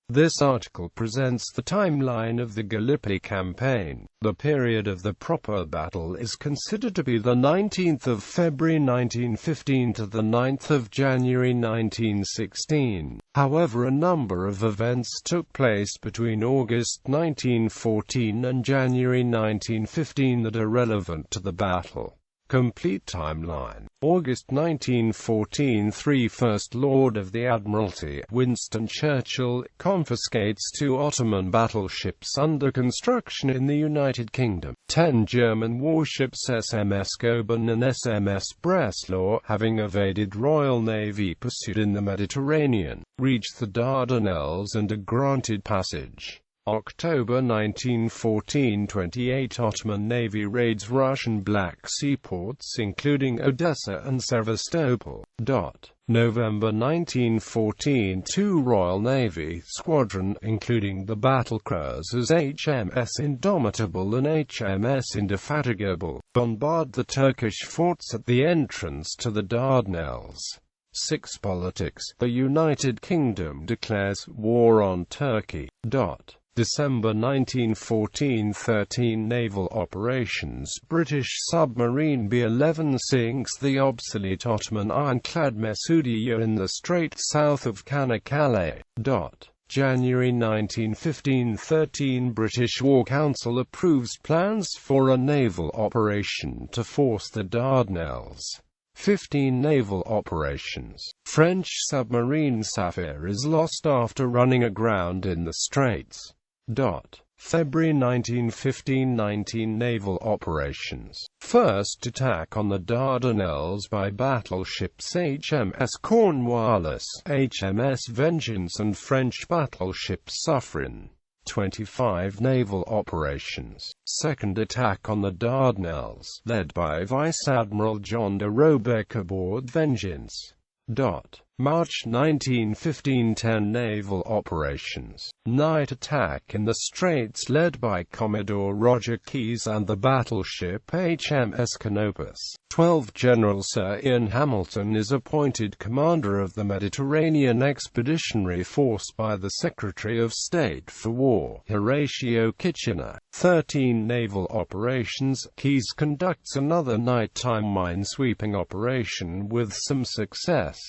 This article presents the timeline of the Gallipoli Campaign. The period of the proper battle is considered to be the 19th of February 1915 to the 9th of January 1916. However, a number of events took place between August 1914 and January 1915 that are relevant to the battle. Complete timeline. August 1914, First Lord of the Admiralty, Winston Churchill, confiscates 2 Ottoman battleships under construction in the United Kingdom. 10 German warships SMS Goeben and SMS Breslau, having evaded Royal Navy pursuit in the Mediterranean, reach the Dardanelles and are granted passage. October 1914, 28 Ottoman Navy raids Russian Black Sea ports including Odessa and Sevastopol. November 1914, 2 Royal Navy squadron, including the battlecruisers HMS Indomitable and HMS Indefatigable, bombard the Turkish forts at the entrance to the Dardanelles. 6 Politics. The United Kingdom declares war on Turkey. December 1914, 13 Naval Operations. British submarine B-11 sinks the obsolete Ottoman ironclad Mesoudiya in the strait south of Çanakkale. January 1915, 13 British War Council approves plans for a naval operation to force the Dardanelles. 15 Naval Operations. French submarine Saphir is lost after running aground in the straits. February 1915, 19 Naval Operations. First attack on the Dardanelles by battleships HMS Cornwallis, HMS Vengeance and French battleship Suffren. 25 Naval Operations. Second attack on the Dardanelles, led by Vice Admiral John de Robeck aboard Vengeance. March 1915, 10 Naval Operations. Night attack in the Straits led by Commodore Roger Keyes and the battleship HMS Canopus. 12 General Sir Ian Hamilton is appointed commander of the Mediterranean Expeditionary Force by the Secretary of State for War, Horatio Kitchener. 13 Naval Operations. Keyes conducts another nighttime minesweeping operation with some success.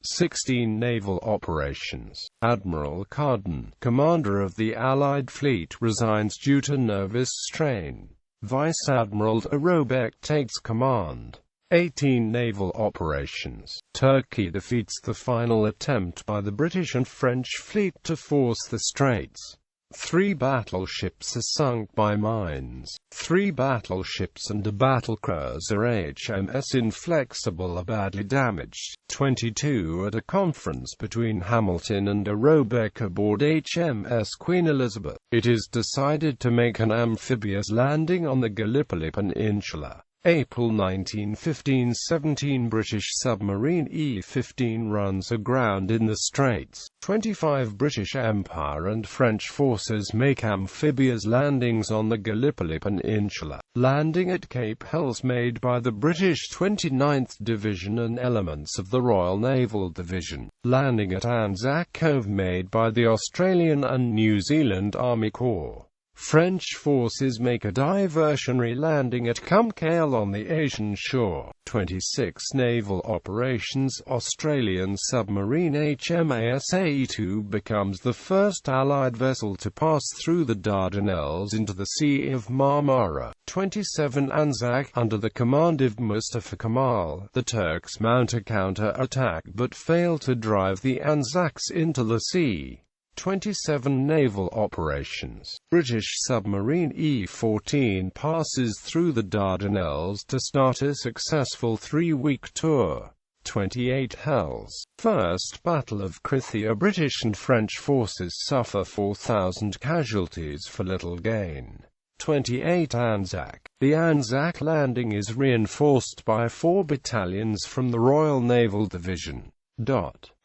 16 Naval Operations. Admiral Carden, commander of the Allied fleet, resigns due to nervous strain. Vice Admiral de Robeck takes command. 18 Naval Operations. Turkey defeats the final attempt by the British and French fleet to force the straits. 3 battleships are sunk by mines. 3 battleships and a battlecruiser HMS Inflexible are badly damaged. 22 At a conference between Hamilton and de Robeck aboard HMS Queen Elizabeth, it is decided to make an amphibious landing on the Gallipoli Peninsula. April 1915, 17 British submarine E-15 runs aground in the Straits. 25 British Empire and French forces make amphibious landings on the Gallipoli Peninsula. Landing at Cape Helles made by the British 29th Division and elements of the Royal Naval Division. Landing at Anzac Cove made by the Australian and New Zealand Army Corps. French forces make a diversionary landing at Cumcale on the Asian shore. 26 Naval Operations. Australian submarine HMAS A2 becomes the first Allied vessel to pass through the Dardanelles into the Sea of Marmara. 27 Anzac. Under the command of Mustafa Kemal, the Turks mount a counter-attack but fail to drive the Anzacs into the sea. 27 Naval Operations. British submarine E-14 passes through the Dardanelles to start a successful 3-week tour. 28 Helles. First Battle of Krithia. British and French forces suffer 4,000 casualties for little gain. 28 Anzac. The Anzac landing is reinforced by 4 battalions from the Royal Naval Division.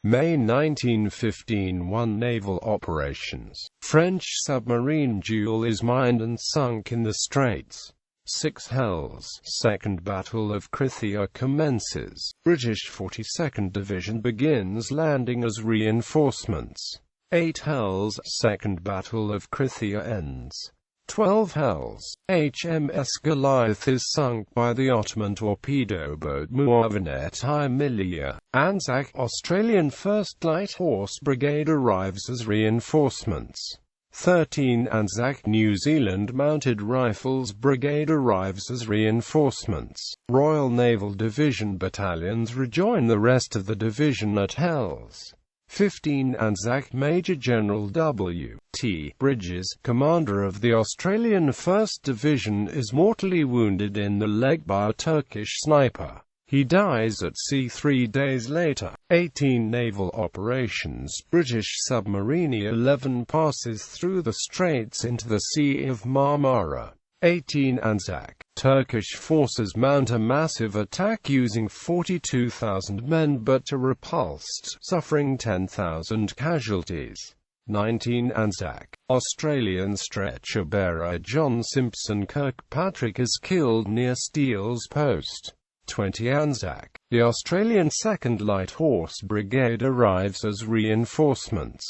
May 1915, 1 Naval Operations. French submarine Jules is mined and sunk in the Straits. 6 Helles. Second Battle of Krithia commences. British 42nd Division begins landing as reinforcements. 8 hells. Second Battle of Krithia ends. 12 hells. HMS Goliath is sunk by the Ottoman torpedo boat Muawinet Emilia. Anzac, Australian 1st Light Horse Brigade arrives as reinforcements. 13 Anzac, New Zealand Mounted Rifles Brigade arrives as reinforcements. Royal Naval Division battalions rejoin the rest of the division at Hells. 15 Anzac, Major General W. T. Bridges, commander of the Australian 1st Division, is mortally wounded in the leg by a Turkish sniper. He dies at sea 3 days later. 18 Naval Operations, British submarine 11 passes through the straits into the Sea of Marmara. 18 Anzac, Turkish forces mount a massive attack using 42,000 men but are repulsed, suffering 10,000 casualties. 19 Anzac, Australian stretcher-bearer John Simpson Kirkpatrick is killed near Steele's Post. 20 Anzac, the Australian 2nd Light Horse Brigade arrives as reinforcements.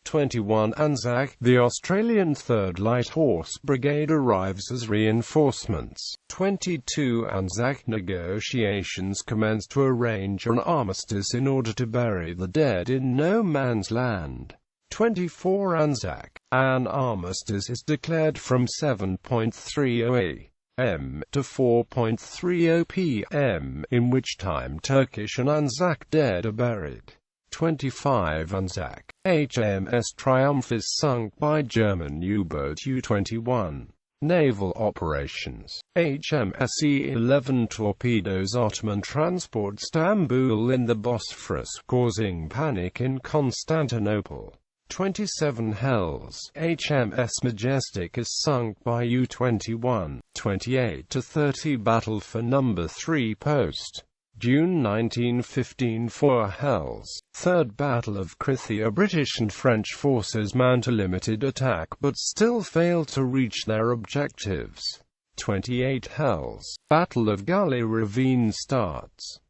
21 Anzac, the Australian 3rd Light Horse Brigade arrives as reinforcements. 22 Anzac, negotiations commence to arrange an armistice in order to bury the dead in no man's land. 24 Anzac, an armistice is declared from 7:30 am to 4:30 pm, in which time Turkish and Anzac dead are buried. 25 Anzac, HMS Triumph is sunk by German U-boat U-21. Naval Operations, HMS E-11 torpedoes Ottoman transport Stambul in the Bosphorus, causing panic in Constantinople. 27 hells, HMS Majestic is sunk by U-21. 28-30 Battle for No. 3 Post. June 1915 4 hells. Third Battle of Krithia, British and French forces mount a limited attack but still fail to reach their objectives. 28 hells. Battle of Galley Ravine starts.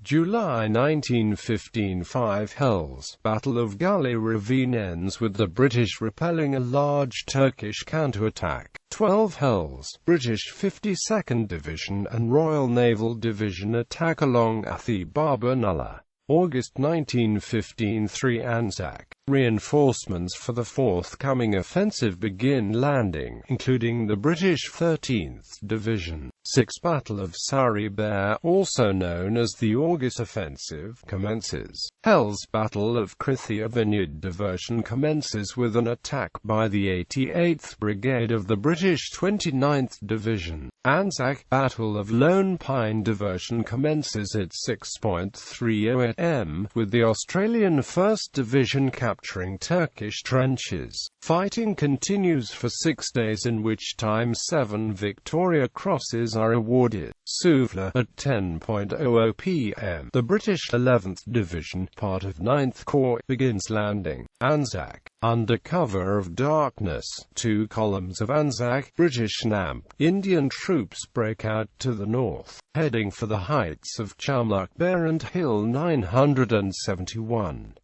July 1915 5 hells. Battle of Galley Ravine ends with the British repelling a large Turkish counterattack. 12 hells. British 52nd Division and Royal Naval Division attack along Athi Baba Nulla. August 1915 3 Anzac. Reinforcements for the forthcoming offensive begin landing, including the British 13th Division. 6 Battle of Sari Bair, also known as the August Offensive, commences. Hells. Battle of Krithia Vineyard diversion commences with an attack by the 88th Brigade of the British 29th Division. Anzac. Battle of Lone Pine diversion commences at 6:30 am, with the Australian 1st Division capturing Turkish trenches. Fighting continues for 6 days, in which time 7 Victoria Crosses are awarded. Suvla. At 10:00 pm, the British 11th Division, part of 9th Corps, begins landing. Anzac. Under cover of darkness, 2 columns of Anzac, British NAMP, Indian troops break out to the north, heading for the heights of Chamlak Bear and Hill 971.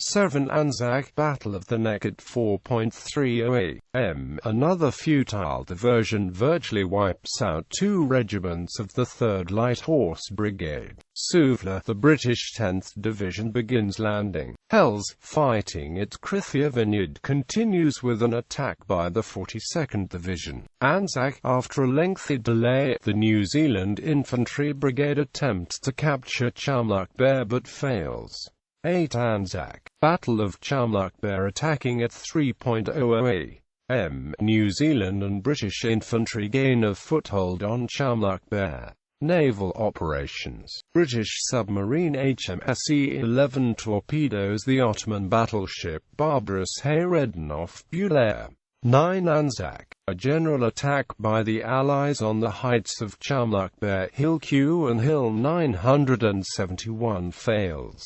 7 Anzac, Battle of the Neck at 4:30 am. Another futile diversion virtually wipes out 2 regiments of the 3rd Light Horse Brigade. Suvla. The British 10th Division begins landing. Hells. Fighting at Krithia Vineyard continues with an attack by the 42nd Division. Anzac. After a lengthy delay, the New Zealand Infantry Brigade attempts to capture Chamlak Bear but fails. 8 Anzac. Battle of Chamlak Bear attacking at 3:00 am. New Zealand and British infantry gain a foothold on Chamlak Bear. Naval Operations. British submarine HMS E-11 torpedoes the Ottoman battleship Barbaros Hayreddin off Bulair. 9 Anzac. A general attack by the Allies on the heights of Chamlak Bear, Hill Q and Hill 971 fails.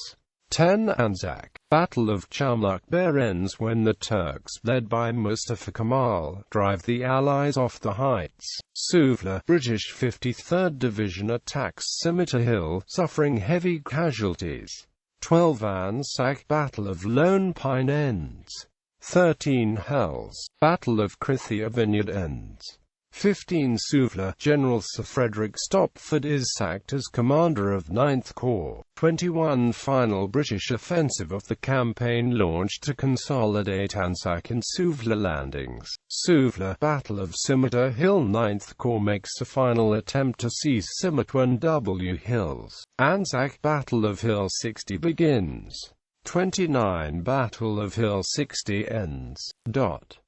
10 Anzac. Battle of Chamlak Bear ends when the Turks, led by Mustafa Kemal, drive the Allies off the heights. Suvla. British 53rd Division attacks Scimitar Hill, suffering heavy casualties. 12 Anzac, Battle of Lone Pine ends. 13 Hells, Battle of Krithia Vineyard ends. 15 Suvla, General Sir Frederick Stopford is sacked as commander of 9th Corps. 21 Final British offensive of the campaign launched to consolidate Anzac and Suvla landings. Suvla, Battle of Scimitar Hill, 9th Corps makes a final attempt to seize Scimitar and W Hills. Anzac, Battle of Hill 60 begins. 29 Battle of Hill 60 ends.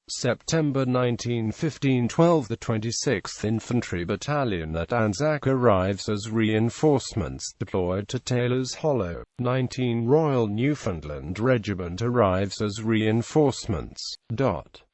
September 1915 12 The 26th Infantry Battalion at Anzac arrives as reinforcements deployed to Taylor's Hollow. 19 Royal Newfoundland Regiment arrives as reinforcements.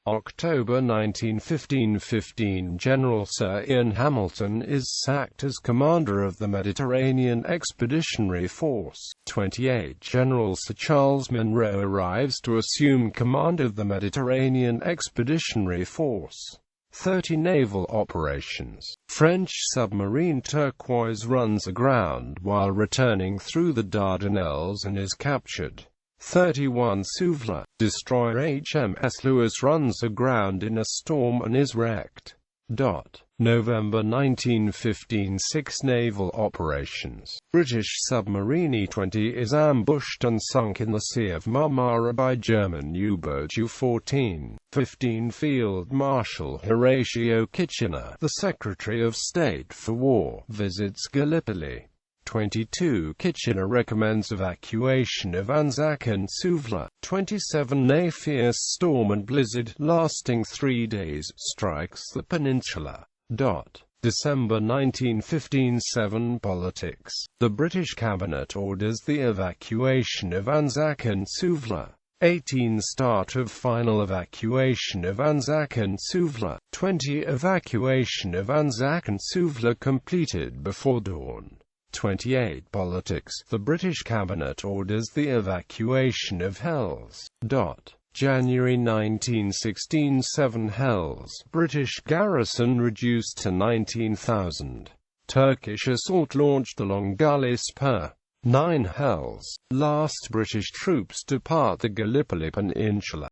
October 1915 15 General Sir Ian Hamilton is sacked as commander of the Mediterranean Expeditionary Force. 28 General Sir Charles Munro arrives to assume command of the Mediterranean Expeditionary Force. 30 Naval Operations. French submarine Turquoise runs aground while returning through the Dardanelles and is captured. 31 Suvla. Destroyer HMS Lewis runs aground in a storm and is wrecked. November 1915 6 Naval Operations. British submarine E-20 is ambushed and sunk in the Sea of Marmara by German U-boat U-14. 15 Field Marshal Horatio Kitchener, the Secretary of State for War, visits Gallipoli. 22 Kitchener recommends evacuation of Anzac and Suvla. 27 A fierce storm and blizzard, lasting 3 days, strikes the peninsula. December 1915 7 Politics. The British Cabinet orders the evacuation of Anzac and Suvla. 18 Start of final evacuation of Anzac and Suvla. 20 Evacuation of Anzac and Suvla completed before dawn. 28 Politics. The British Cabinet orders the evacuation of Hells. January 1916 7 Hells. British garrison reduced to 19,000. Turkish assault launched along Galley Spur. 9 Hells. Last British troops depart the Gallipoli Peninsula.